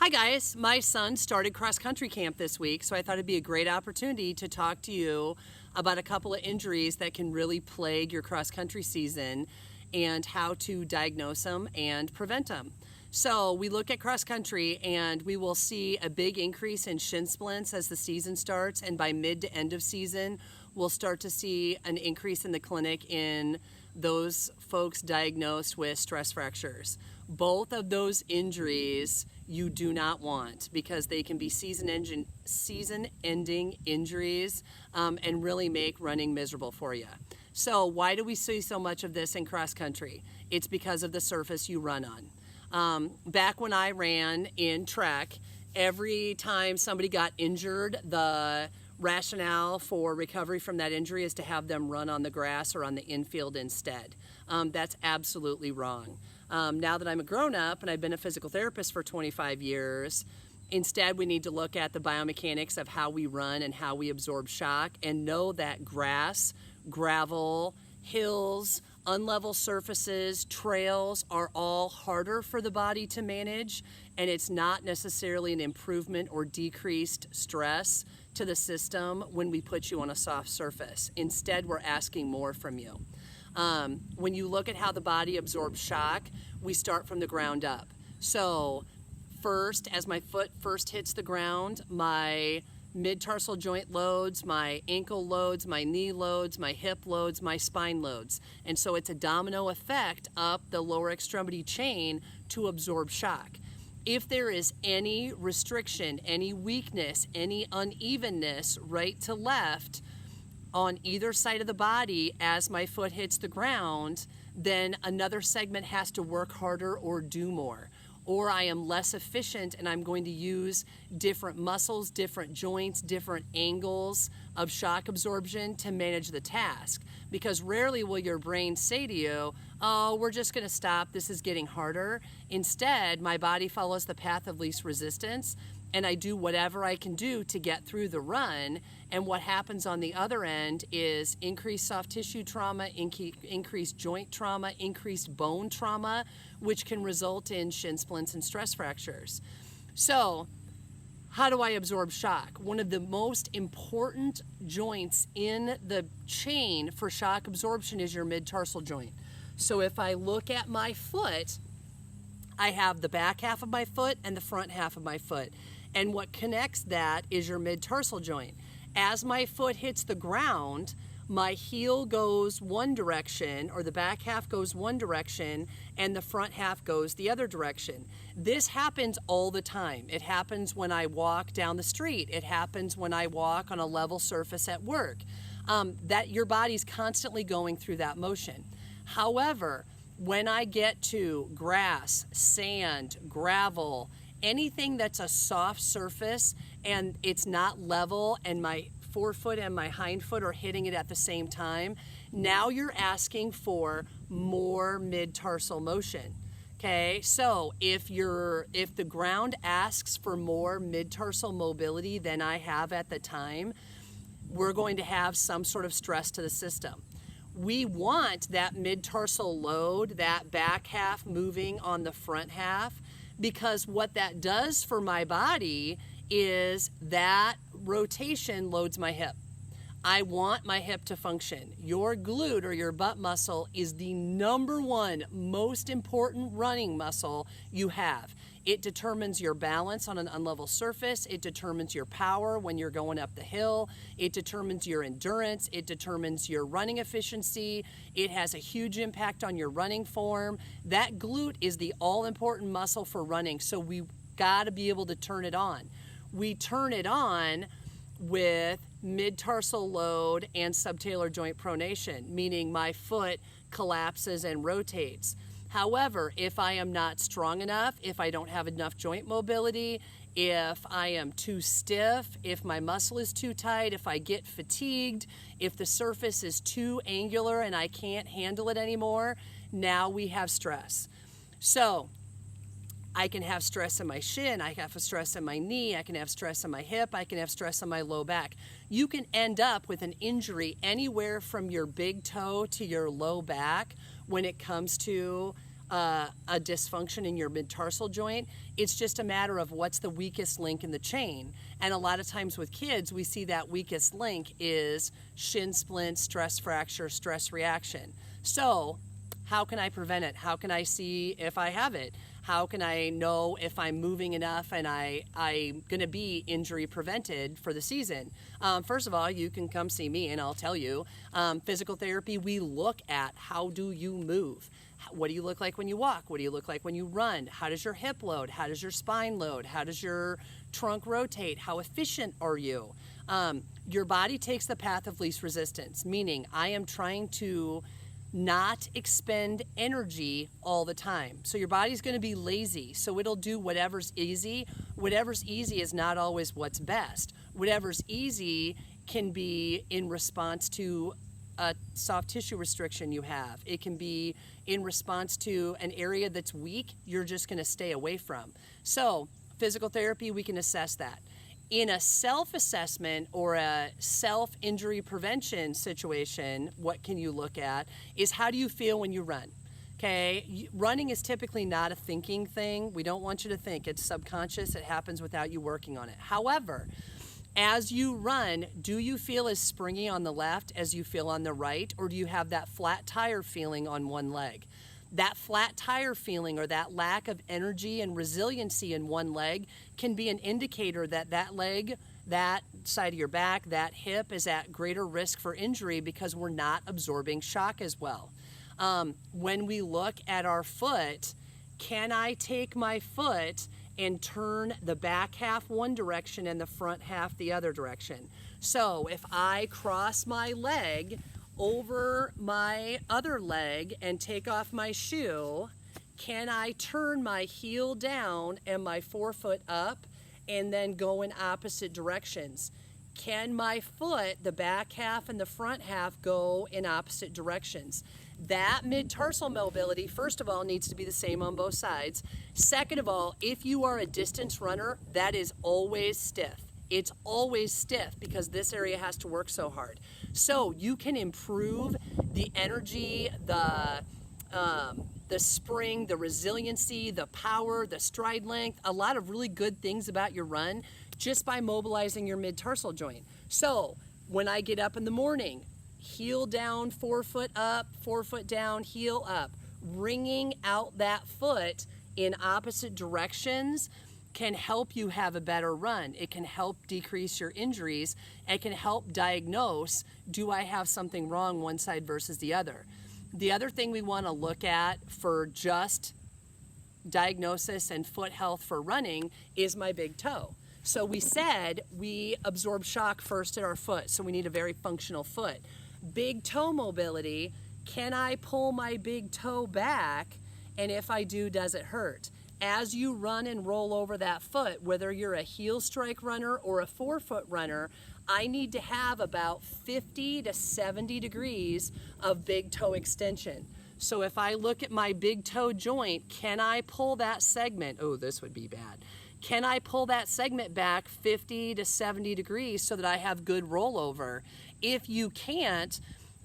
Hi guys, my son started cross country camp this week, so I thought it'd be a great opportunity to talk to you about a couple of injuries that can really plague your cross country season and how to diagnose them and prevent them. So we look at cross country and we will see a big increase in shin splints as the season starts, and by mid to end of season we'll start to see an increase in the clinic in those folks diagnosed with stress fractures. Both of those injuries you do not want because they can be season-ending injuries and really make running miserable for you. So why do we see so much of this in cross country? It's because of the surface you run on. Back when I ran in track, every time somebody got injured, the rationale for recovery from that injury is to have them run on the grass or on the infield instead. That's absolutely wrong. Now that I'm a grown-up and I've been a physical therapist for 25 years, instead we need to look at the biomechanics of how we run and how we absorb shock and know that grass, gravel, hills, unlevel surfaces, trails are all harder for the body to manage, and it's not necessarily an improvement or decreased stress to the system when we put you on a soft surface. Instead, we're asking more from you. When you look at how the body absorbs shock, we start from the ground up. So first, as my foot first hits the ground, my mid-tarsal joint loads, my ankle loads, my knee loads, my hip loads, my spine loads. And so it's a domino effect up the lower extremity chain to absorb shock. If there is any restriction, any weakness, any unevenness right to left on either side of the body as my foot hits the ground, then another segment has to work harder or do more. Or I am less efficient and I'm going to use different muscles, different joints, different angles of shock absorption to manage the task. Because rarely will your brain say to you, oh, we're just going to stop, this is getting harder. Instead, my body follows the path of least resistance and I do whatever I can do to get through the run. And what happens on the other end is increased soft tissue trauma, increased joint trauma, increased bone trauma, which can result in shin splints and stress fractures. So, how do I absorb shock? One of the most important joints in the chain for shock absorption is your mid-tarsal joint. So if I look at my foot, I have the back half of my foot and the front half of my foot. And what connects that is your mid-tarsal joint. As my foot hits the ground, my heel goes one direction, or the back half goes one direction, and the front half goes the other direction. This happens all the time. It happens when I walk down the street. It happens when I walk on a level surface at work. That your body's constantly going through that motion. However, when I get to grass, sand, gravel, anything that's a soft surface and it's not level and my forefoot and my hind foot are hitting it at the same time, now you're asking for more mid-tarsal motion. Okay, so if the ground asks for more mid-tarsal mobility than I have at the time, we're going to have some sort of stress to the system. We want that mid-tarsal load, that back half moving on the front half, because what that does for my body is that rotation loads my hip. I want my hip to function. Your glute or your butt muscle is the number one most important running muscle you have. It determines your balance on an unlevel surface. It determines your power when you're going up the hill. It determines your endurance. It determines your running efficiency. It has a huge impact on your running form. That glute is the all-important muscle for running, so we got to be able to turn it on. We turn it on with mid-tarsal load and subtalar joint pronation, meaning my foot collapses and rotates. However, if I am not strong enough, if I don't have enough joint mobility, if I am too stiff, if my muscle is too tight, if I get fatigued, if the surface is too angular and I can't handle it anymore, now we have stress. So I can have stress in my shin, I can have stress in my knee, I can have stress in my hip, I can have stress in my low back. You can end up with an injury anywhere from your big toe to your low back when it comes to a dysfunction in your mid-tarsal joint. It's just a matter of what's the weakest link in the chain. And a lot of times with kids, we see that weakest link is shin splint, stress fracture, stress reaction. So how can I prevent it? How can I see if I have it? How can I know if I'm moving enough and I'm going to be injury prevented for the season? First of all, you can come see me and I'll tell you. Physical therapy, we look at how do you move? What do you look like when you walk? What do you look like when you run? How does your hip load? How does your spine load? How does your trunk rotate? How efficient are you? Your body takes the path of least resistance, meaning I am trying to not expend energy all the time. So your body's going to be lazy, so it'll do whatever's easy. Whatever's easy is not always what's best. Whatever's easy can be in response to a soft tissue restriction you have. It can be in response to an area that's weak, you're just going to stay away from. So physical therapy, we can assess that. In a self-assessment or a self-injury prevention situation, what can you look at is how do you feel when you run? Okay, running is typically not a thinking thing. We don't want you to think. It's subconscious. It happens without you working on it. However, as you run, do you feel as springy on the left as you feel on the right, or do you have that flat tire feeling on one leg? That flat tire feeling or that lack of energy and resiliency in one leg can be an indicator that that leg, that side of your back, that hip is at greater risk for injury because we're not absorbing shock as well. When we look at our foot, can I take my foot and turn the back half one direction and the front half the other direction? So if I cross my leg over my other leg and take off my shoe, can I turn my heel down and my forefoot up and then go in opposite directions? Can my foot, the back half and the front half, go in opposite directions? That mid-tarsal mobility, first of all, needs to be the same on both sides. Second of all, if you are a distance runner, that is always stiff. It's always stiff because this area has to work so hard. So you can improve the energy, the spring, the resiliency, the power, the stride length, a lot of really good things about your run just by mobilizing your mid-tarsal joint. So when I get up in the morning, heel down, forefoot up, forefoot down, heel up, wringing out that foot in opposite directions can help you have a better run. It can help decrease your injuries. It can help diagnose, do I have something wrong one side versus the other? The other thing we want to look at for just diagnosis and foot health for running is my big toe. So we said we absorb shock first at our foot, so we need a very functional foot. Big toe mobility, can I pull my big toe back? And if I do, does it hurt? As you run and roll over that foot, whether you're a heel strike runner or a forefoot runner, I need to have about 50 to 70 degrees of big toe extension. So if I look at my big toe joint, can I pull that segment? Oh, this would be bad. Can I pull that segment back 50 to 70 degrees so that I have good rollover? If you can't,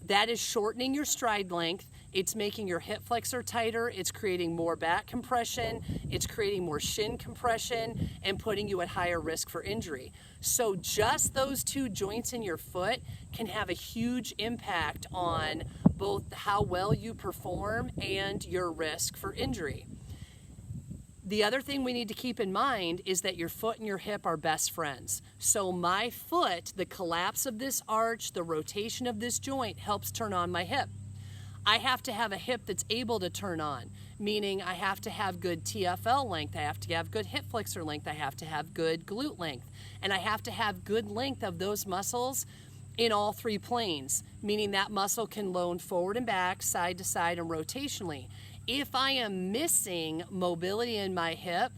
that is shortening your stride length. It's making your hip flexor tighter. It's creating more back compression. It's creating more shin compression and putting you at higher risk for injury. So just those two joints in your foot can have a huge impact on both how well you perform and your risk for injury. The other thing we need to keep in mind is that your foot and your hip are best friends. So my foot, the collapse of this arch, the rotation of this joint helps turn on my hip. I have to have a hip that's able to turn on, meaning I have to have good TFL length, I have to have good hip flexor length, I have to have good glute length, and I have to have good length of those muscles in all three planes, meaning that muscle can load forward and back, side to side, and rotationally. If I am missing mobility in my hip,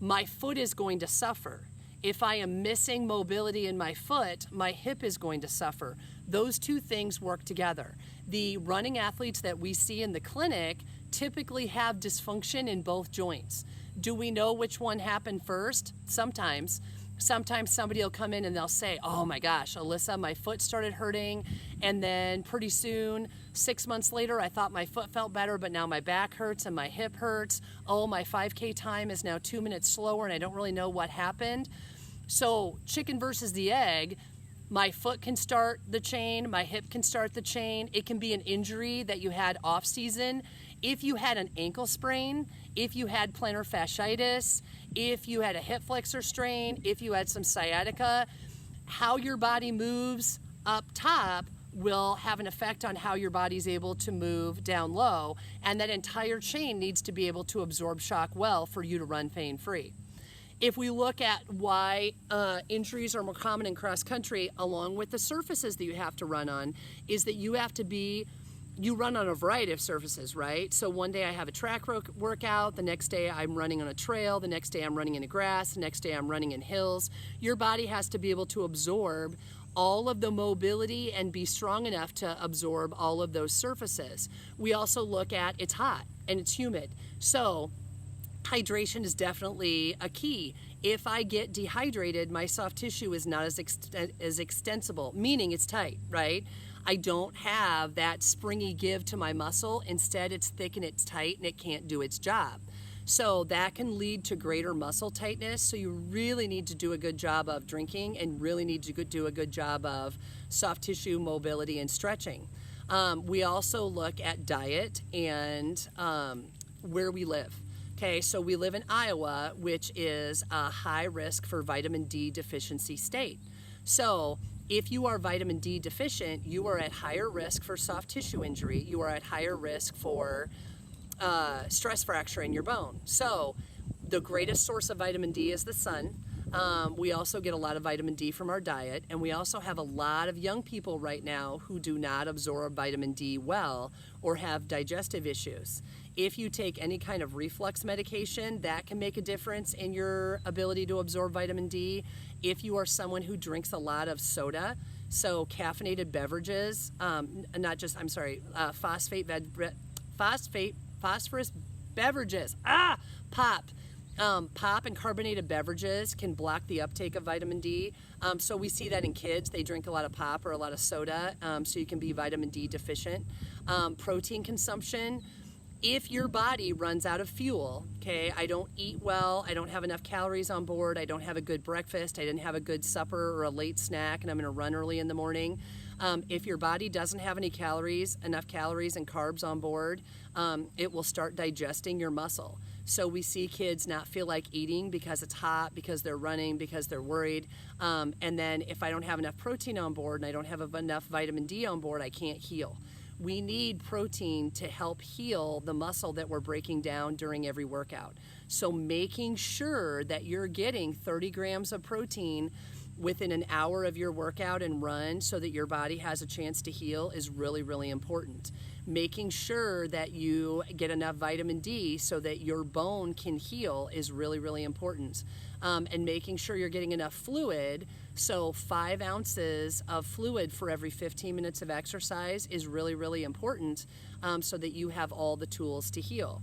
my foot is going to suffer. If I am missing mobility in my foot, my hip is going to suffer. Those two things work together. The running athletes that we see in the clinic typically have dysfunction in both joints. Do we know which one happened first? Sometimes. Sometimes somebody will come in and they'll say, oh my gosh, Alyssa, my foot started hurting. And then pretty soon, 6 months later, I thought my foot felt better, but now my back hurts and my hip hurts. Oh, my 5K time is now 2 minutes slower and I don't really know what happened. So chicken versus the egg, my foot can start the chain, my hip can start the chain. It can be an injury that you had off season. If you had an ankle sprain, if you had plantar fasciitis, if you had a hip flexor strain, if you had some sciatica, how your body moves up top will have an effect on how your body's able to move down low, and that entire chain needs to be able to absorb shock well for you to run pain-free. If we look at why injuries are more common in cross country, along with the surfaces that you have to run on, is that you run on a variety of surfaces, right? So one day I have a track workout, the next day I'm running on a trail, the next day I'm running in the grass, the next day I'm running in hills. Your body has to be able to absorb all of the mobility and be strong enough to absorb all of those surfaces. We also look at it's hot and it's humid. So hydration is definitely a key. If I get dehydrated, my soft tissue is not as extensible, meaning it's tight, right? I don't have that springy give to my muscle. Instead, it's thick and it's tight and it can't do its job. So that can lead to greater muscle tightness. So you really need to do a good job of drinking and really need to do a good job of soft tissue mobility and stretching. We also look at diet and where we live. Okay, so we live in Iowa, which is a high risk for vitamin D deficiency state. So if you are vitamin D deficient, you are at higher risk for soft tissue injury. You are at higher risk for stress fracture in your bone. So the greatest source of vitamin D is the sun. We also get a lot of vitamin D from our diet, and we also have a lot of young people right now who do not absorb vitamin D well or have digestive issues. If you take any kind of reflux medication, that can make a difference in your ability to absorb vitamin D. If you are someone who drinks a lot of soda, so caffeinated beverages, phosphorus beverages, pop and carbonated beverages can block the uptake of vitamin D. So we see that in kids. They drink a lot of pop or a lot of soda, so you can be vitamin D deficient. Protein consumption. If your body runs out of fuel, okay, I don't eat well, I don't have enough calories on board, I don't have a good breakfast, I didn't have a good supper or a late snack, and I'm going to run early in the morning. If your body doesn't have enough calories and carbs on board, it will start digesting your muscle. So we see kids not feel like eating because it's hot, because they're running, because they're worried. And then if I don't have enough protein on board and I don't have enough vitamin D on board, I can't heal. We need protein to help heal the muscle that we're breaking down during every workout. So making sure that you're getting 30 grams of protein within an hour of your workout and run so that your body has a chance to heal is really, really important. Making sure that you get enough vitamin D so that your bone can heal is really, really important. And making sure you're getting enough fluid, so 5 ounces of fluid for every 15 minutes of exercise is really, really important, so that you have all the tools to heal.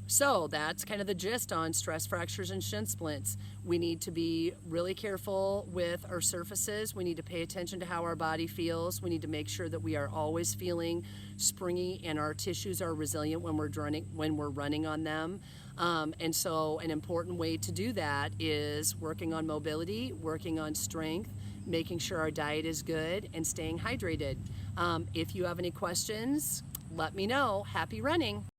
So that's kind of the gist on stress fractures and shin splints. We need to be really careful with our surfaces. We need to pay attention to how our body feels. We need to make sure that we are always feeling springy and our tissues are resilient when we're running on them. And so an important way to do that is working on mobility, working on strength, making sure our diet is good, and staying hydrated. If you have any questions, let me know. Happy running.